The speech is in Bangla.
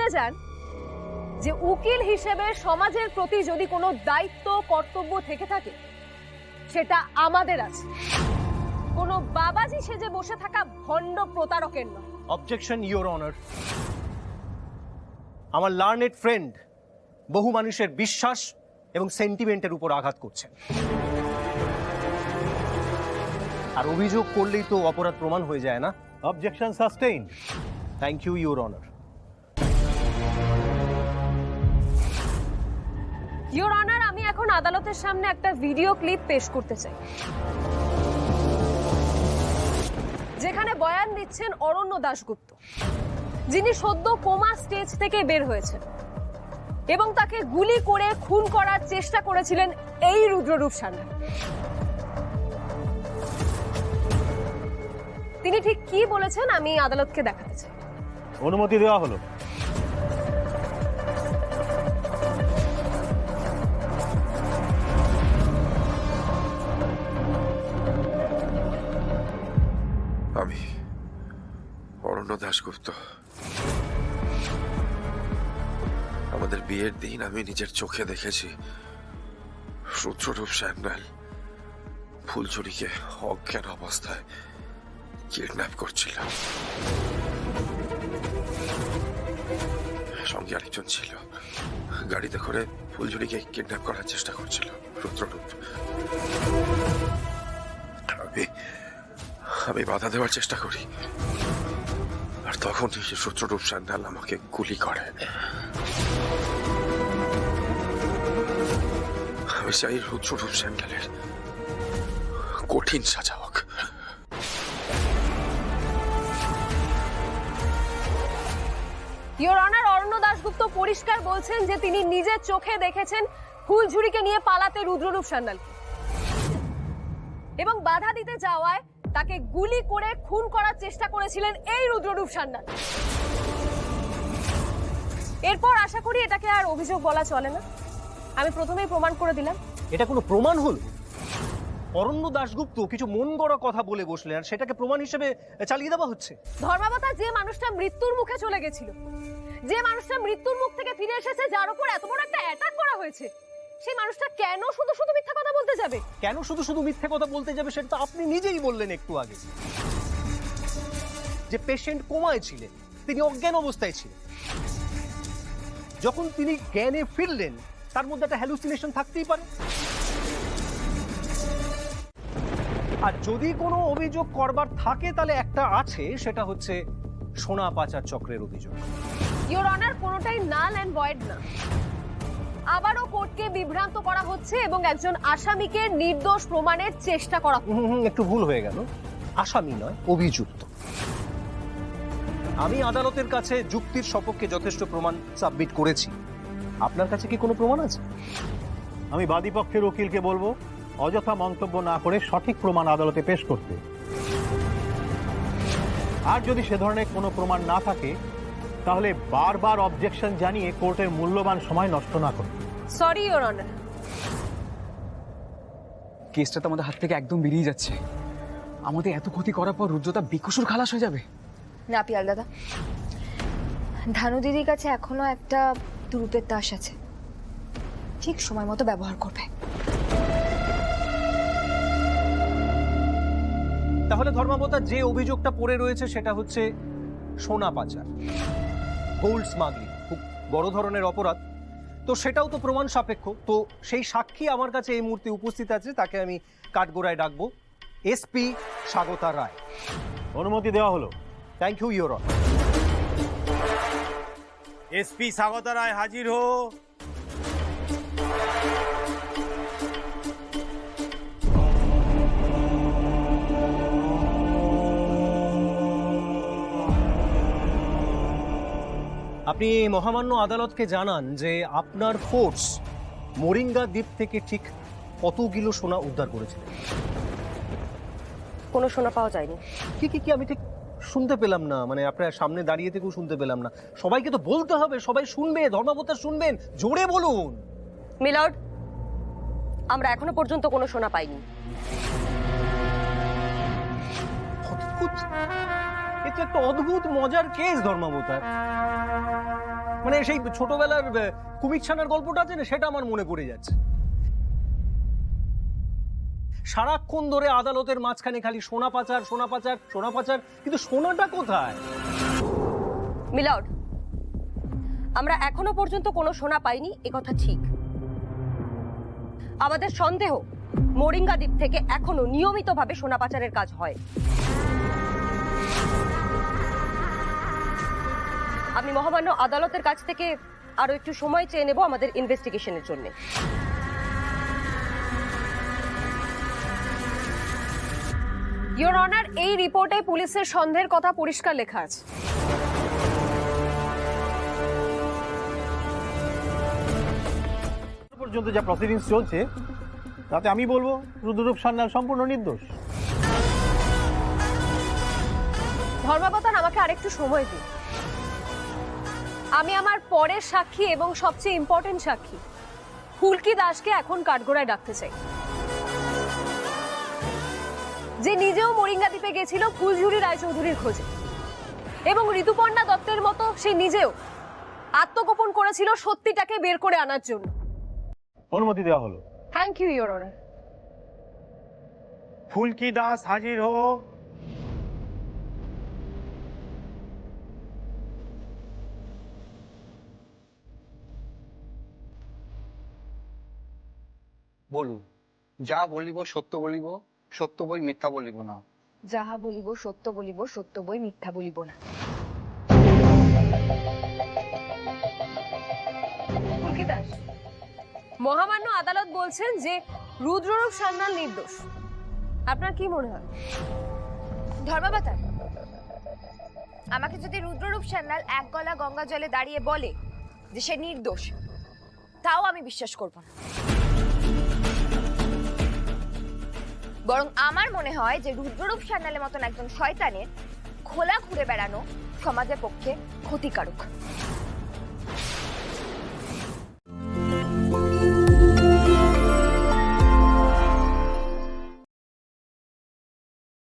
ভুলে যান যে উকিল হিসেবে সমাজের প্রতি যদি কোনো দায়িত্ব কর্তব্য থেকে থাকে সেটা আমাদের আছে, কোনো বাবাজি সেজে বসে থাকা ভণ্ড প্রতারকের নয়। Objection your honour. আমার লার্নেড ফ্রেন্ড বহু মানুষের বিশ্বাস এবং সেন্টিমেন্টের উপর আঘাত করছেন, আর অভিযোগ করলেই তো অপরাধ প্রমাণ হয়ে যায় না। Objection sustained. Thank you your honour. Your honour, আমি এখন আদালতের সামনে একটা ভিডিও ক্লিপ পেশ করতে চাই, যেখানে বয়ান দিচ্ছেন অরণ্য দাশগুপ্ত, যিনি সদ্য কোমা স্টেজ থেকে বের হয়েছেন এবং তাকে গুলি করে খুন করার চেষ্টা করেছিলেন এই রুদ্ররূপ সান্যাল। তিনি ঠিক কি বলেছেন আমি আদালতকে দেখাতে চাই। অনুমতি দেওয়া হলো। আমি অরণ্য দাশগুপ্ত, আমাদের বিয়ের দিন আমি নিজের চোখে দেখেছি রুদ্ররূপ সান্যাল ফুলঝুরিকে অজ্ঞান অবস্থায় কিডন্যাপ করছিল। সঙ্গে আরেকজন ছিল, গাড়িতে করে ফুলঝুরিকে কিডন্যাপ করার চেষ্টা করছিল রুদ্ররূপ। আমি বাধা দেওয়ার চেষ্টা করি, আর তখন রুদ্ররূপ সান্যাল আমাকে গুলি করে। আমি চাই রুদ্ররূপ সান্যালের কঠিন সাজা হোক। ইওর অনার, অরণ্য দাশগুপ্ত পরিষ্কার বলছেন যে তিনি নিজের চোখে দেখেছেন ফুলঝুরিকে নিয়ে পালাতে রুদ্ররূপ সান্যালকে, এবং বাধা দিতে যাওয়ায় তাকে গুলি করে খুন করার চেষ্টা করেছিলেন এই রুদ্ররূপ সান্যাল। এরপর আশা করি এটাকে আর অভিযোগ বলা চলে না, আমি প্রথমেই প্রমাণ করে দিলাম। এটা কোনো প্রমাণ হল? অরণ্য দাশগুপ্ত কিছু মন গড়া কথা বলে বসলেন আর সেটাকে প্রমাণ হিসেবে চালিয়ে দেওয়া হচ্ছে। ধর্মাবতা, যে মানুষটা মৃত্যুর মুখে চলে গেছিল, যে মানুষটা মৃত্যুর মুখ থেকে ফিরে এসেছে, যার উপর এত বড় একটা অ্যাটাক করা হয়েছে, সেই মানুষটা কেন শুধু শুধু মিথ্যা কথা বলতে যাবে? কেন শুধু শুধু মিথ্যে কথা বলতে যাবে সেটা তো আপনি নিজেই বললেন একটু আগে, যে পেশেন্ট কোমায় ছিলেন, তিনি অজ্ঞান অবস্থায় ছিলেন। যখন তিনি জ্ঞানে ফিরলেন তার মধ্যে একটা হ্যালুসিনেশন থাকতেই পারে। আর যদি কোনো অভিযোগ করবার থাকে তাহলে একটা আছে, সেটা হচ্ছে সোনা পাচার চক্রের অভিযোগ। ইওর অনার, কোনোটাই নাল এন্ড ভয়েড না। আবারও কোর্টকে বিভ্রান্ত করা হচ্ছে এবং একজন আসামিকে নির্দোষ প্রমাণের চেষ্টা করা হচ্ছে। একটু ভুল হয়ে গেল, আসামি নয়, অভিযুক্ত। আমি আদালতের কাছে যুক্তির সপক্ষে যথেষ্ট প্রমাণ সাবমিট করেছি। আপনার কাছে কি কোনো প্রমাণ আছে? আমি বাদী পক্ষের উকিলকে বলবো অযথা মন্তব্য না করে সঠিক প্রমাণ আদালতে পেশ করতে। আর যদি সে ধরনের কোনো প্রমাণ না থাকে তাহলে বারবার অবজেকশন জানিয়ে কোর্টের মূল্যবান সময় নষ্ট না করতে। Sorry your honour. কেসটা তো আমাদের হাত থেকে একদম বেরিয়ে যাচ্ছে। আমাদের এত ক্ষতি করার পর রুদ্রতা বেকসুর খালাস হয়ে যাবে। না পিয়াল দাদা, ধানু দিদির কাছে এখনো একটা দুরূপের তাস আছে, ঠিক সময় মতো ব্যবহার করবে। তাহলে ধর্মাবতা, যে অভিযোগটা পড়ে রয়েছে সেটা হচ্ছে সোনা পাচার, গোল্ড স্মাগলিং, খুব বড় ধরনের অপরাধ। তো সেটাও তো প্রমাণ সাপেক্ষ। তো সেই সাক্ষী আমার কাছে এই মুহূর্তে উপস্থিত আছে, তাকে আমি কাঠগোড়ায় ডাকবো। এসপি স্বাগতা রায়। অনুমতি দেওয়া হলো। Thank you your honour. SP Swagata Roy हाजिर हो। আপনি মহামান্য আদালতকে জানান যে আপনার ফোর্স মোরিঙ্গা দ্বীপ থেকে ঠিক কত কিলো সোনা উদ্ধার করেছিলেন? কোনো সোনা পাওয়া যায়নি। কি আমি ঠিক শুনতে পেলাম না, মানে আপনার সামনে দাঁড়িয়ে থেকেও শুনতে পেলাম না। সবাইকে তো বলতে হবে, সবাই শুনবে, ধর্মাবতা শুনবেন, জোরে বলুন। মিলর্ড, আমরা এখনো পর্যন্ত কোনো সোনা পাইনি। অদ্ভুত, এটা একটা অদ্ভুত মজার কেস ধর্মাবতার। মানে সেই ছোটবেলার কুমির ছানার গল্পটা আছে না, সেটা আমার মনে পড়ে যাচ্ছে। সারাক্ষণ ধরে আদালতের মাঝখানে খালি সোনা পাচার সোনা পাচার সোনা পাচার, কিন্তু সোনাটা কোথায়? মিলর্ড, আমরা এখনো পর্যন্ত কোনো সোনা পাইনি, একথা ঠিক। আমাদের সন্দেহ মোরিঙ্গা দ্বীপ থেকে এখনো নিয়মিতভাবে সোনা পাচারের কাজ হয়। আমি মহামান্য আদালতের কাছ থেকে আরো একটু সময় চেয়ে নেব আমাদের ইনভেস্টিগেশনের জন্য। ইওর অনার, এই রিপোর্টে পুলিশের সন্দেহের কথা পরিষ্কার লেখা আছে। পর্যন্ত যা প্রসিডিংস চলছে তাতে আমি বলবো রুদ্ররূপ সান্যাল সম্পূর্ণ নির্দোষ। ধর্মাবতার, আমাকে আরেকটু সময় দিন। আমি আমার পরের সাক্ষী এবং সবচেয়ে ইম্পর্টেন্ট সাক্ষী ফুলকি দাসকে এখন কাঠগোড়ায় ডাকতে চাই, যে নিজেও মোরিঙ্গা দ্বীপে গেছিল ফুলঝুরি রায়চৌধুরীর খোঁজে, এবং ঋতুপর্ণা দত্তের মতো সে নিজেও আত্মগোপন করেছিল সত্যিটাকে বের করে আনার জন্য। অনুমতি দেওয়া হলো। Thank you your honour. Phulki Das হাজির হো। বলুন, যা বলিব সত্য বলিব, সত্য বই মিথ্যা বলিব না। যাহা বলিব সত্য বলিব, সত্য বই মিথ্যা বলিব না। ফুলকি দাস, মহামান্য আদালত বলছেন যে রুদ্ররূপ সান্যাল নির্দোষ। আপনার কি মনে হয়? ধর্মাবতার, আমাকে যদি রুদ্ররূপ সান্যাল এক গলা গঙ্গা জলে দাঁড়িয়ে বলে যে সে নির্দোষ, তাও আমি বিশ্বাস করব না। বরং আমার মনে হয় যে রুদ্ররূপ সান্যালের মতন একজন শয়তানের খোলা ঘুরে বেড়ানো সমাজের পক্ষে ক্ষতিকারক।